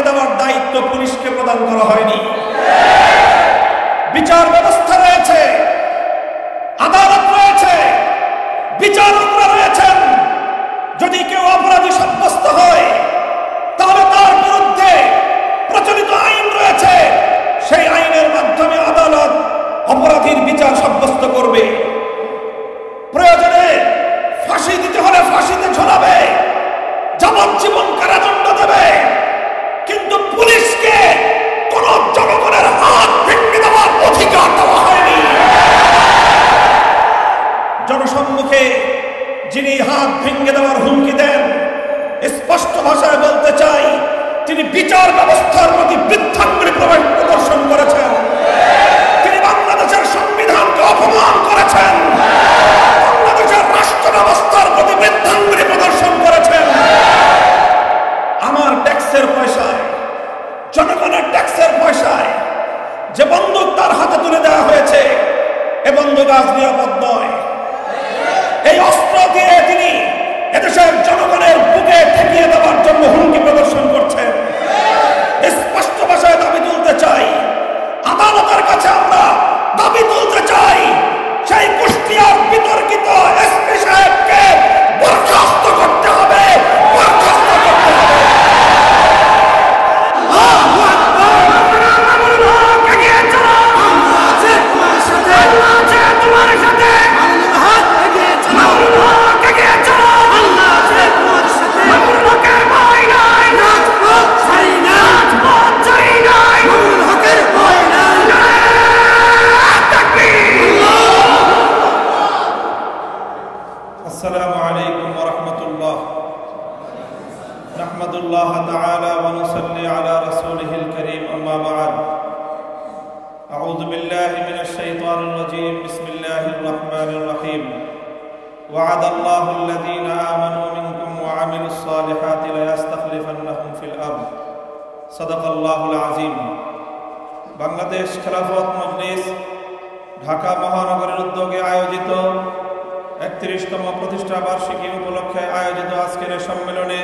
দেওয়ার দায়িত্ব পুলিশকে প্রদান করা হয়নি। বিচার ব্যবস্থা রয়েছে, আদালত রয়েছে, বিচারকরা রয়েছেন। যদি কেউ অপরাধী সাব্যস্ত হয় তাহলে তার বিরুদ্ধে প্রচলিত আইন রয়েছে, সেই আইনের মাধ্যমে আদালত অপরাধীর বিচার সাব্যস্ত করবে। প্রয়োজনে ফাঁসি দিতে হলে ফাঁসিতে ঝোলাবে, যাবজ্জীবন কারাদণ্ড দেবে। কিন্তু পুলিশকে কোন জনগণের হাত ভেঙে দেওয়ার অধিকার দেওয়া হয়নি। জনসম্মুখে যিনি হাত ভেঙে দেওয়ার হুমকি দেন, স্পষ্ট ভাষায় বলতে চাই, তিনি বিচার ব্যবস্থার প্রতি বৃদ্ধাঙ্গুলি প্রদর্শন করেছেন। তিনি বাংলাদেশের সংবিধানকে অপমান করেছেন, বাংলাদেশের রাষ্ট্র ব্যবস্থার প্রতি বৃদ্ধাঙ্গুলি প্রদর্শন করেছেন। আমার ট্যাক্সের পয়সায়, জনগণের ট্যাক্সের পয়সায় যে বন্দুক তার হাতে তুলে দেওয়া হয়েছে, এ বন্দুক আজ নিরাপদ নয়। এই অস্ত্র দিয়ে তিনি এদেশের জনগণের বুকে ঠেকিয়ে দেওয়ার জন্য হুমকি প্রদর্শন করছেন। স্পষ্ট ভাষায় দাবি তুলতে চাই, আদালতের কাছে আমরা দাবি তুলতে চাই, সেই কুষ্টিয়ার বিতর্কিত এসপি সাহেবকে বরখাস্ত করতে হবে, বরখাস্ত করতে হবে। السلام عليكم ورحمة الله نحمد الله تعالى ونصلي على رسوله الكريم أما بعد أعوذ بالله من الشيطان الرجيم بسم الله الرحمن الرحيم وعد الله الذين آمنوا منكم وعملوا الصالحات ليستخلفنهم في الأرض صدق الله العظيم বাংলাদেশ খেলাফত মজলিস ঢাকা মহানগরের উদ্যোগে আয়োজিত ৩১তম প্রতিষ্ঠা বার্ষিকী উপলক্ষে আয়োজিত আজকের সম্মেলনে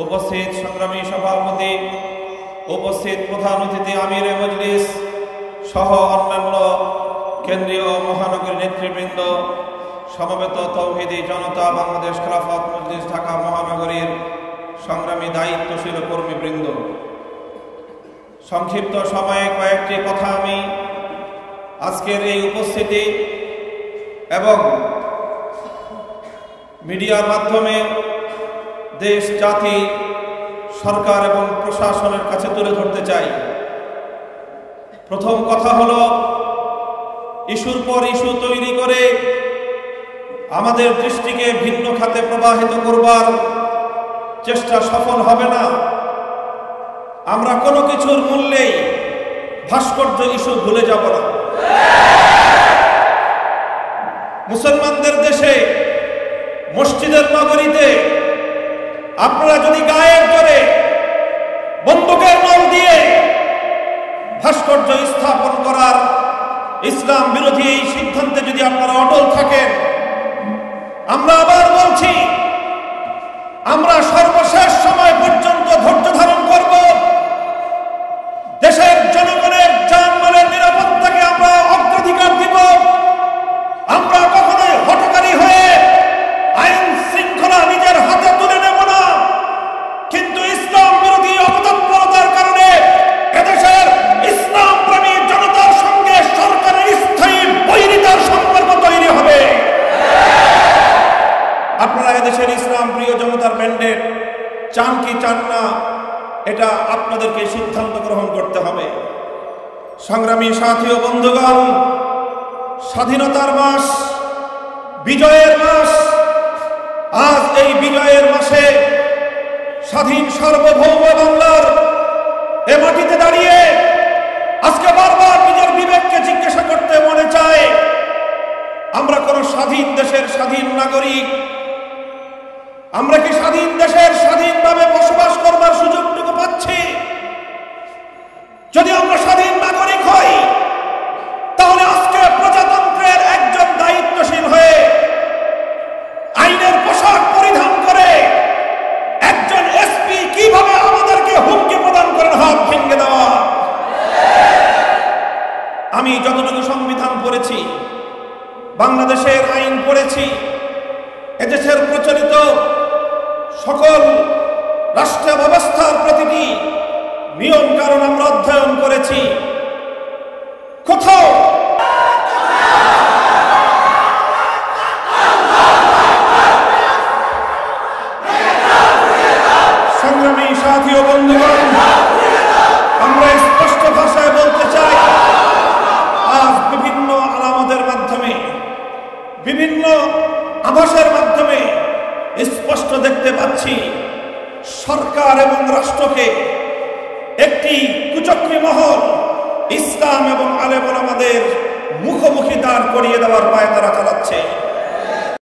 উপস্থিত সংগ্রামী সভাপতি, উপস্থিত প্রধান অতিথি আমিরে মজলিস সহ অন্যান্য কেন্দ্রীয় মহানগরী নেতৃবৃন্দ, সমবেত তৌহিদি জনতা, বাংলাদেশ খেলাফত মজলিস ঢাকা মহানগরীর সংগ্রামী দায়িত্বশীল কর্মীবৃন্দ, সংক্ষিপ্ত সময়ে কয়েকটি কথা আমি আজকের এই উপস্থিতি এবং মিডিয়ার মাধ্যমে দেশ, জাতি, সরকার এবং প্রশাসনের কাছে তুলে ধরতে চাই। প্রথম কথা হলো, ইস্যুর পর ইস্যু তৈরি করে আমাদের দৃষ্টিকে ভিন্ন খাতে প্রবাহিত করবার চেষ্টা সফল হবে না। আমরা কোনো কিছুর মূল্যেই ভাস্কর্য ইস্যু ভুলে যাব না। মুসলমানদের দেশে, মসজিদের নগরীতে আপনারা যদি গায়ের জোরে বন্দুকের নল দিয়ে ভাস্কর্য স্থাপন করার ইসলাম বিরোধী এই সিদ্ধান্তে যদি আপনারা অটল থাকেন, আমরা আবার বলছি, আমরা সর্বশেষ সময় পর্যন্ত ধৈর্য ধারণ করব। দেশের জনগণের জানমালের নিরাপত্তাকে আমরা অগ্রাধিকার দিব। আমরা কখনোই হঠকারী হয়ে আইন শৃঙ্খলা নিজের হাতে তুলে নেব না। কিন্তু ইসলাম বিরোধী অপতৎপরতার কারণে এদেশের ইসলাম প্রেমী জনতার সঙ্গে সরকারের স্থায়ী বৈরিতার সম্পর্ক তৈরি হবে। আপনারা এদেশের ইসলাম প্রিয় জনতার ম্যান্ডেট চান কি চান না, এটা আপনাদেরকে সিদ্ধান্ত গ্রহণ করতে হবে। সংগ্রামী সাথী ও বন্ধুগণ, স্বাধীনতার মাস, বিজয়ের মাস, আজ এই বিজয়ের মাসে স্বাধীন সার্বভৌম বাংলার এ মাটিতে দাঁড়িয়ে আজকে বারবার নিজের বিবেককে জিজ্ঞাসা করতে মনে চায়, আমরা কোন স্বাধীন দেশের স্বাধীন নাগরিক? আমরা কি স্বাধীন দেশের স্বাধীনভাবে বসবাস করবার সুযোগটুকু পাচ্ছি? যদি আমরা স্বাধীন নাগরিক হই, তাহলে আজকে প্রজাতন্ত্রের একজন দায়িত্বশীল হয়ে আইনের পোশাক পরিধান করে একজন এসপি কিভাবে আমাদেরকে হুমকি প্রদান যতটুকু সংবিধান পড়েছি, বাংলাদেশের আইন পড়েছি, এদেশের প্রচলিত সকল রাষ্ট্র ব্যবস্থার প্রতিটি নিয়ম কারণ আমরা অধ্যয়ন করেছি। কোথাও সংগ্রামী সাথী ও বন্ধুগণ, আমরা স্পষ্ট ভাষায় বলতে চাই, আজ বিভিন্ন আলামতের মাধ্যমে, বিভিন্ন আভাসের মাধ্যমে স্পষ্ট দেখতে পাচ্ছি সরকার এবং রাষ্ট্রকে একটি কুচক্রী মহল ইসলাম এবং আলেম ওলামাদের মুখোমুখি দাঁড় করিয়ে দেওয়ার পায়তারা চালাচ্ছে।